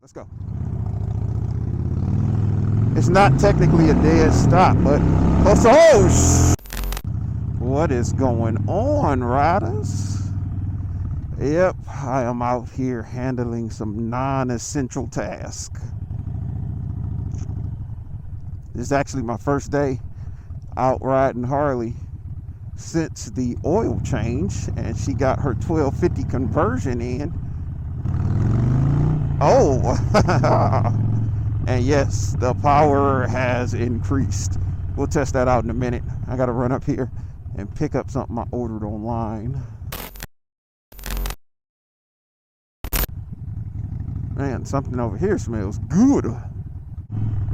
Let's go. It's not technically a dead stop, but what is going on, riders? Yep, I am out here handling some non-essential tasks. This is actually my first day out riding Harley since the oil change, and she got her 1250 conversion in. Oh, and yes, the power has increased. We'll test that out in a minute. I gotta run up here and pick up something I ordered online. Man, something over here smells good. I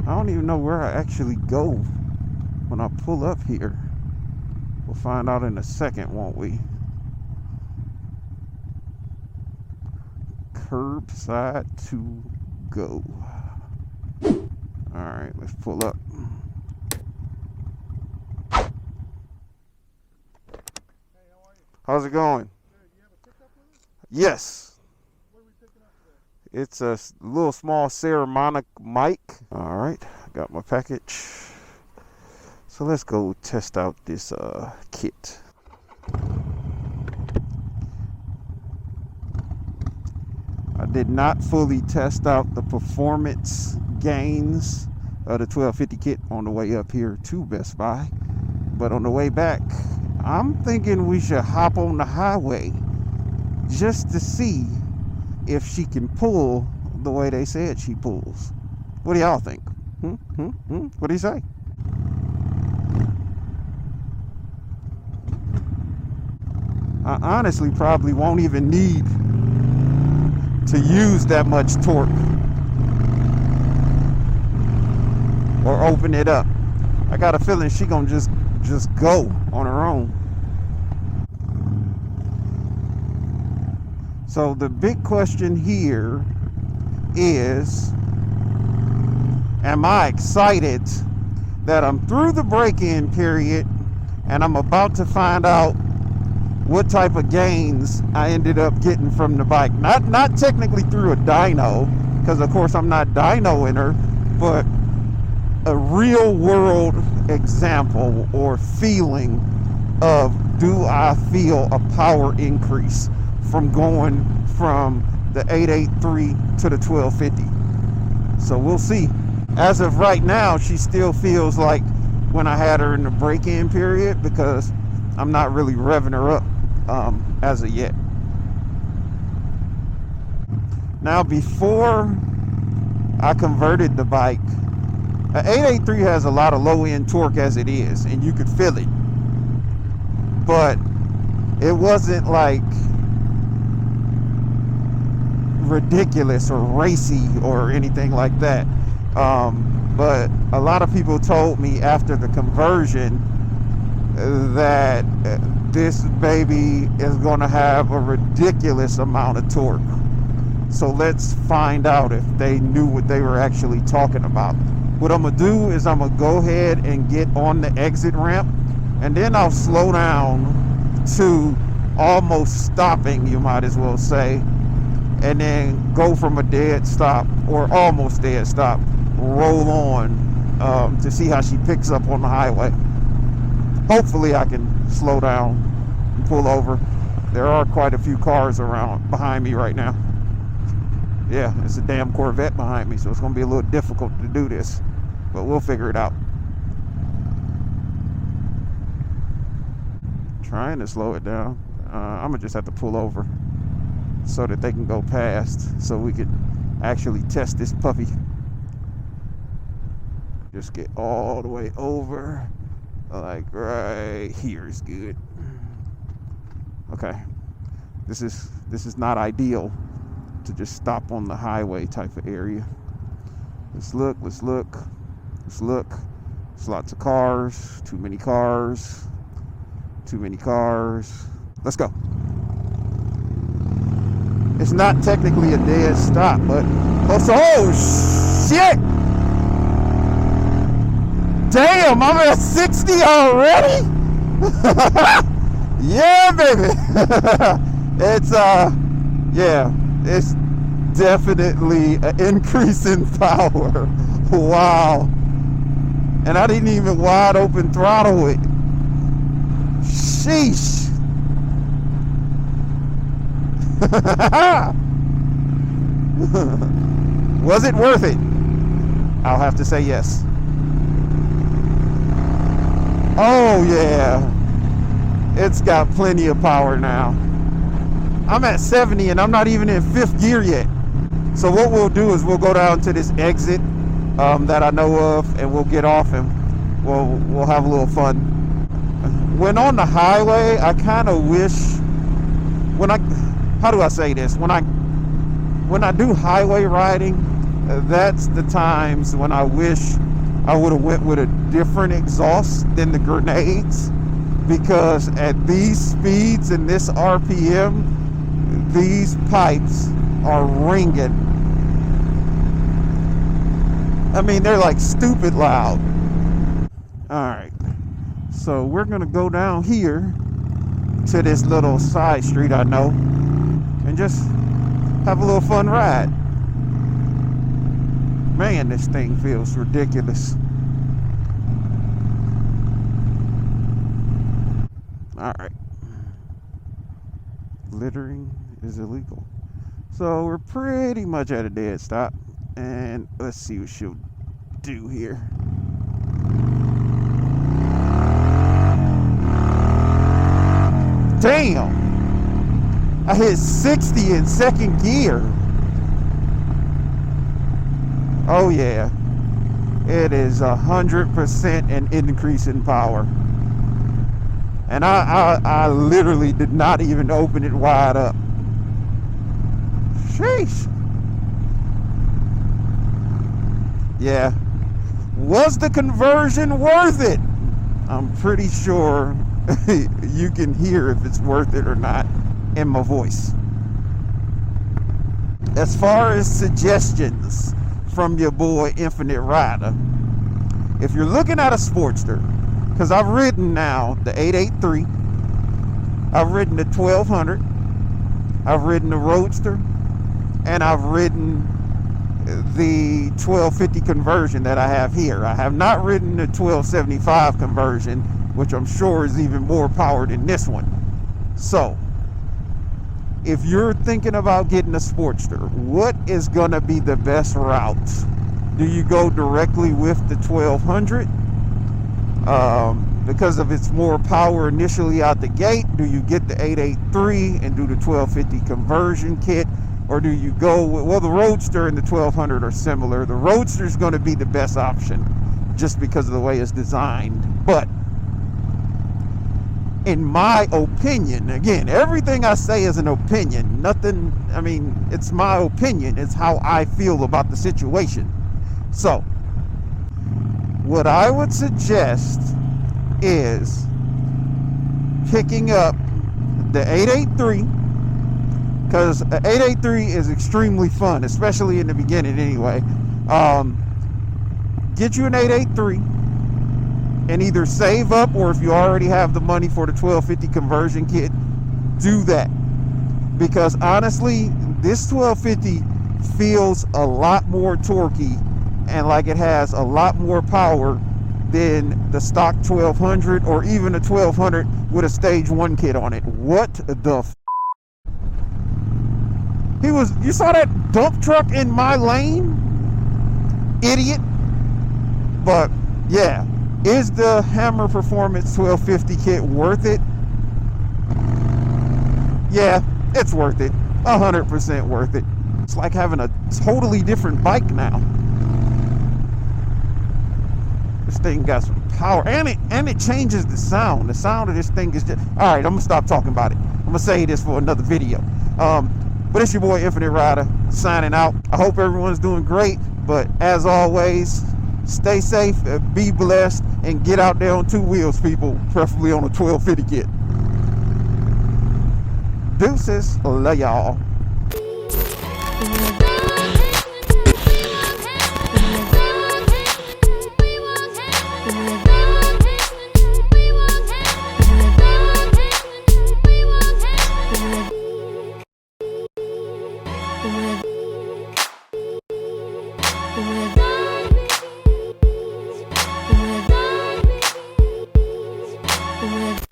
don't even know where I actually go when I pull up here. We'll find out in a second, won't we? Curbside to go. All right, let's pull up. Hey, how are you? How's it going? Good. You have a pickup with us? Yes. What are we picking up today? It's a little small ceramic mic. All right, got my package. So let's go test out this kit. I did not fully test out the performance gains of the 1250 kit on the way up here to Best Buy. But on the way back, I'm thinking we should hop on the highway just to see if she can pull the way they said she pulls. What do y'all think? What do you say? I honestly probably won't even need to use that much torque or open it up. I got a feeling she gonna just go on her own. So the big question here is, am I excited that I'm through the break-in period and I'm about to find out what type of gains I ended up getting from the bike? Not technically through a dyno, because of course I'm not dynoing her, but a real world example or feeling of, do I feel a power increase from going from the 883 to the 1250? So we'll see. As of right now, she still feels like when I had her in the break-in period, because I'm not really revving her up as of yet. Now, before I converted the bike, an 883 has a lot of low-end torque as it is, and you could feel it. But it wasn't like ridiculous or racy or anything like that. But a lot of people told me after the conversion that this baby is going to have a ridiculous amount of torque. So let's find out if they knew what they were actually talking about. What I'm going to do is I'm going to go ahead and get on the exit ramp, and then I'll slow down to almost stopping, you might as well say, and then go from a dead stop or almost dead stop, roll on to see how she picks up on the highway. Hopefully I can slow down and pull over. There are quite a few cars around behind me right now. Yeah, it's a damn Corvette behind me, so it's going to be a little difficult to do this, but we'll figure it out. Trying to slow it down. I'm going to just have to pull over so that they can go past, so we could actually test this puppy. Just get all the way over. Like right here is good. Okay, this is not ideal to just stop on the highway type of area. Let's look. There's lots of cars, too many cars. Let's go. It's not technically a dead stop, but oh shit! Damn, I'm at 60 already? Yeah, baby. It's definitely an increase in power. Wow. And I didn't even wide open throttle it. Sheesh. Was it worth it? I'll have to say yes. Oh yeah. It's got plenty of power now. I'm at 70 and I'm not even in 5th gear yet. So what we'll do is we'll go down to this exit that I know of, and we'll get off and we'll have a little fun. When on the highway, I kind of wish, how do I say this? When I do highway riding, that's the times when I wish I would have went with a different exhaust than the grenades, because at these speeds and this RPM, these pipes are ringing. I mean, they're like stupid loud. Alright, so we're gonna go down here to this little side street I know and just have a little fun ride. Man, this thing feels ridiculous. Alright. Littering is illegal. So we're pretty much at a dead stop. And let's see what she'll do here. Damn! I hit 60 in 2nd gear. Oh yeah. It is 100% an increase in power. And I literally did not even open it wide up. Sheesh. Yeah. Was the conversion worth it? I'm pretty sure you can hear if it's worth it or not in my voice. As far as suggestions from your boy Infinit Ryda, if you're looking at a Sportster, because I've ridden now the 883, I've ridden the 1200, I've ridden the Roadster, and I've ridden the 1250 conversion that I have here. I have not ridden the 1275 conversion, which I'm sure is even more power than this one. So, if you're thinking about getting a Sportster, what is going to be the best route? Do you go directly with the 1200? Because of its more power initially out the gate? Do you get the 883 and do the 1250 conversion kit? Or do you go with, well, the Roadster and the 1200 are similar. The Roadster is going to be the best option just because of the way it's designed. But in my opinion, again, everything I say is an opinion. Nothing, I mean, it's my opinion. It's how I feel about the situation. So, what I would suggest is picking up the 883, because 883 is extremely fun, especially in the beginning anyway. Get you an 883 and either save up, or if you already have the money for the 1250 conversion kit, do that. Because honestly, this 1250 feels a lot more torquey and like it has a lot more power than the stock 1200 or even a 1200 with a stage 1 kit on it. What the you saw that dump truck in my lane? Idiot. But yeah, is the Hammer Performance 1250 kit worth it? Yeah, it's worth it. 100% worth it. It's like having a totally different bike now. This thing got some power, and it changes the sound. The sound of this thing is just, all right, I'm gonna stop talking about it. I'm gonna save this for another video. But it's your boy Infinit Ryda signing out. I hope everyone's doing great, but as always, stay safe, be blessed, and get out there on 2 wheels, people, preferably on a 1250 kit. Deuces, love y'all. with